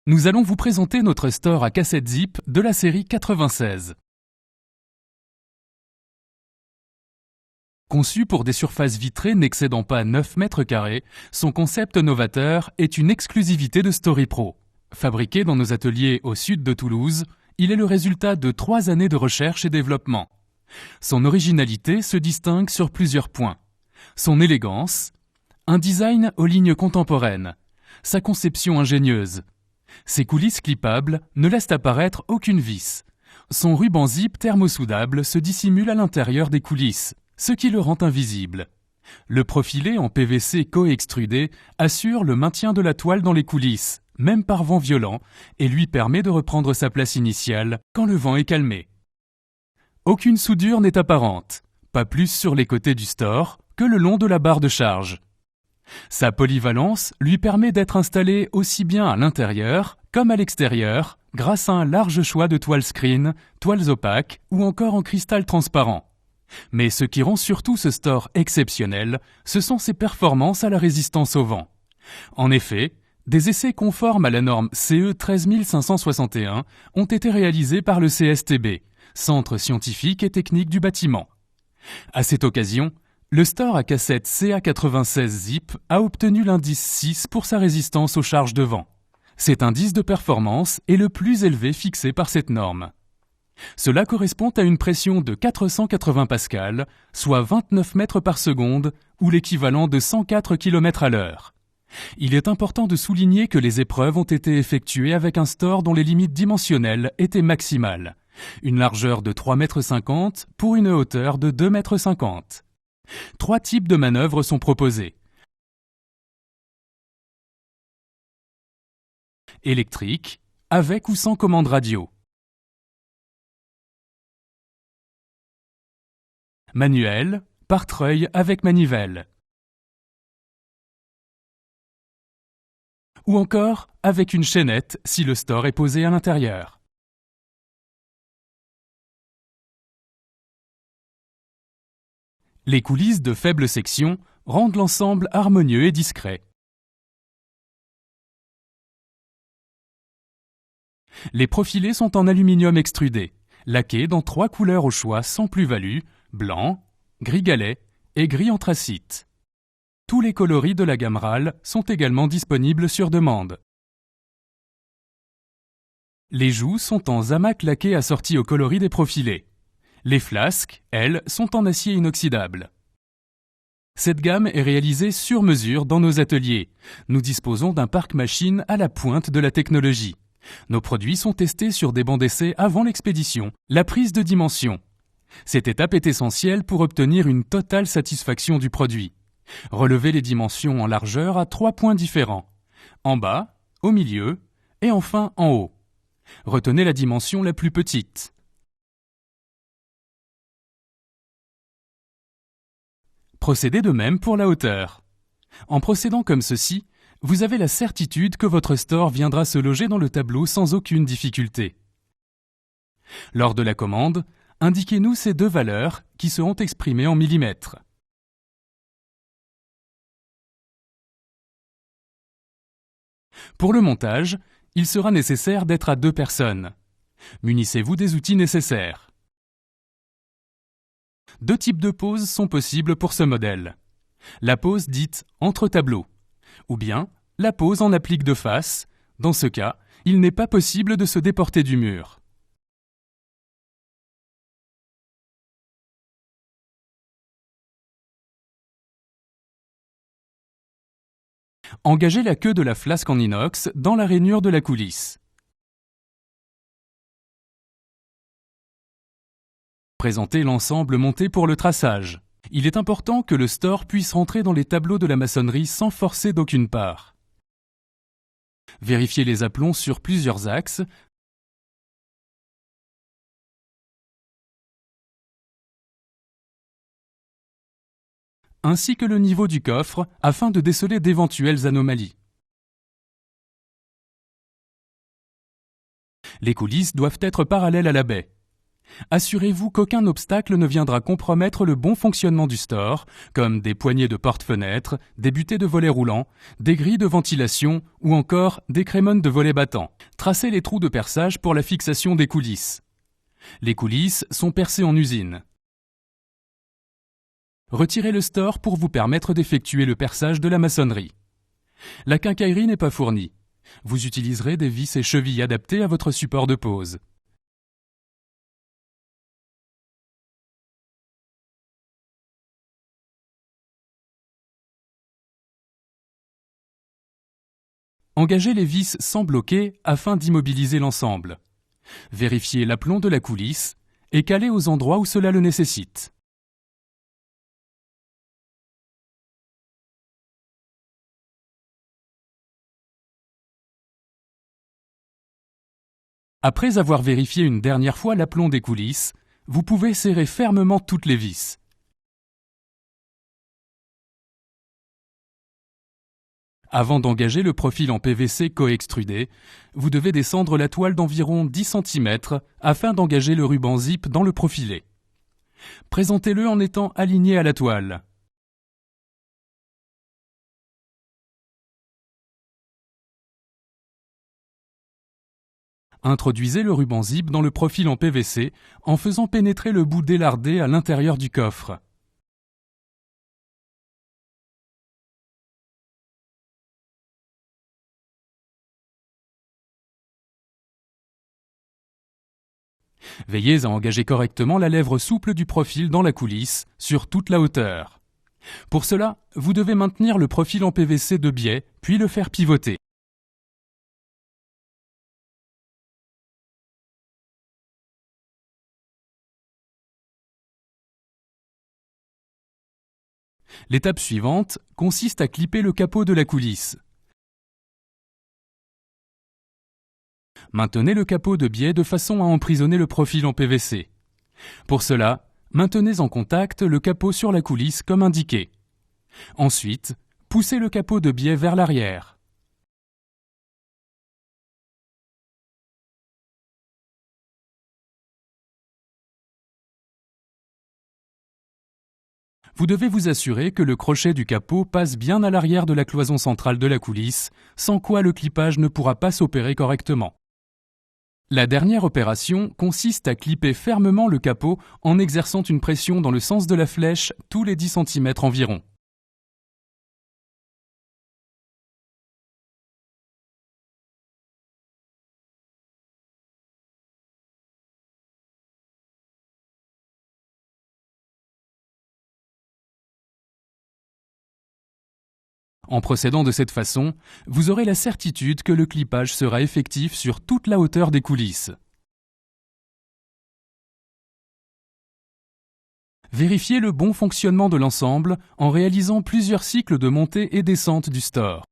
Nous allons vous présenter notre store à cassette zip de la série 96. Conçu pour des surfaces vitrées n'excédant pas 9 mètres carrés, son concept novateur est une exclusivité de StoryPro. Fabriqué dans nos ateliers au sud de Toulouse, il est le résultat de 3 années de recherche et développement. Son originalité se distingue sur plusieurs points. Son élégance, un design aux lignes contemporaines, sa conception ingénieuse. Ses coulisses clippables ne laissent apparaître aucune vis. Son ruban zip thermosoudable se dissimule à l'intérieur des coulisses, ce qui le rend invisible. Le profilé en PVC co-extrudé assure le maintien de la toile dans les coulisses, même par vent violent, et lui permet de reprendre sa place initiale quand le vent est calmé. Aucune soudure n'est apparente, pas plus sur les côtés du store que le long de la barre de charge. Sa polyvalence lui permet d'être installé aussi bien à l'intérieur comme à l'extérieur grâce à un large choix de toiles screen, toiles opaques ou encore en cristal transparent. Mais ce qui rend surtout ce store exceptionnel, ce sont ses performances à la résistance au vent. En effet, des essais conformes à la norme CE 13561 ont été réalisés par le CSTB, Centre scientifique et technique du bâtiment. À cette occasion, le store à cassette CA96 Zip a obtenu l'indice 6 pour sa résistance aux charges de vent. Cet indice de performance est le plus élevé fixé par cette norme. Cela correspond à une pression de 480 pascal, soit 29 mètres par seconde, ou l'équivalent de 104 km à l'heure. Il est important de souligner que les épreuves ont été effectuées avec un store dont les limites dimensionnelles étaient maximales. Une largeur de 3,50 m pour une hauteur de 2,50 m. 3 types de manœuvres sont proposés. Électrique, avec ou sans commande radio. Manuel, par treuil avec manivelle. Ou encore avec une chaînette si le store est posé à l'intérieur. Les coulisses de faible section rendent l'ensemble harmonieux et discret. Les profilés sont en aluminium extrudé, laqués dans 3 couleurs au choix sans plus-value, blanc, gris galet et gris anthracite. Tous les coloris de la gamme RAL sont également disponibles sur demande. Les joues sont en zamac laqué assorti au coloris des profilés. Les flasques, elles, sont en acier inoxydable. Cette gamme est réalisée sur mesure dans nos ateliers. Nous disposons d'un parc machine à la pointe de la technologie. Nos produits sont testés sur des bancs d'essai avant l'expédition. La prise de dimension. Cette étape est essentielle pour obtenir une totale satisfaction du produit. Relevez les dimensions en largeur à 3 points différents. En bas, au milieu et enfin en haut. Retenez la dimension la plus petite. Procédez de même pour la hauteur. En procédant comme ceci, vous avez la certitude que votre store viendra se loger dans le tableau sans aucune difficulté. Lors de la commande, indiquez-nous ces 2 valeurs qui seront exprimées en millimètres. Pour le montage, il sera nécessaire d'être à 2 personnes. Munissez-vous des outils nécessaires. 2 types de poses sont possibles pour ce modèle. La pose dite entre tableaux, ou bien la pose en applique de face. Dans ce cas, il n'est pas possible de se déporter du mur. Engagez la queue de la flasque en inox dans la rainure de la coulisse. Présentez l'ensemble monté pour le traçage. Il est important que le store puisse rentrer dans les tableaux de la maçonnerie sans forcer d'aucune part. Vérifiez les aplombs sur plusieurs axes. Ainsi que le niveau du coffre afin de déceler d'éventuelles anomalies. Les coulisses doivent être parallèles à la baie. Assurez-vous qu'aucun obstacle ne viendra compromettre le bon fonctionnement du store, comme des poignées de porte-fenêtres, des butées de volets roulants, des grilles de ventilation ou encore des crémones de volets battants. Tracez les trous de perçage pour la fixation des coulisses. Les coulisses sont percées en usine. Retirez le store pour vous permettre d'effectuer le perçage de la maçonnerie. La quincaillerie n'est pas fournie. Vous utiliserez des vis et chevilles adaptées à votre support de pose. Engagez les vis sans bloquer afin d'immobiliser l'ensemble. Vérifiez l'aplomb de la coulisse et calez aux endroits où cela le nécessite. Après avoir vérifié une dernière fois l'aplomb des coulisses, vous pouvez serrer fermement toutes les vis. Avant d'engager le profil en PVC coextrudé, vous devez descendre la toile d'environ 10 cm afin d'engager le ruban zip dans le profilé. Présentez-le en étant aligné à la toile. Introduisez le ruban zip dans le profil en PVC en faisant pénétrer le bout délardé à l'intérieur du coffre. Veillez à engager correctement la lèvre souple du profil dans la coulisse, sur toute la hauteur. Pour cela, vous devez maintenir le profil en PVC de biais, puis le faire pivoter. L'étape suivante consiste à clipper le capot de la coulisse. Maintenez le capot de biais de façon à emprisonner le profil en PVC. Pour cela, maintenez en contact le capot sur la coulisse comme indiqué. Ensuite, poussez le capot de biais vers l'arrière. Vous devez vous assurer que le crochet du capot passe bien à l'arrière de la cloison centrale de la coulisse, sans quoi le clippage ne pourra pas s'opérer correctement. La dernière opération consiste à clipper fermement le capot en exerçant une pression dans le sens de la flèche tous les 10 cm environ. En procédant de cette façon, vous aurez la certitude que le clippage sera effectif sur toute la hauteur des coulisses. Vérifiez le bon fonctionnement de l'ensemble en réalisant plusieurs cycles de montée et descente du store.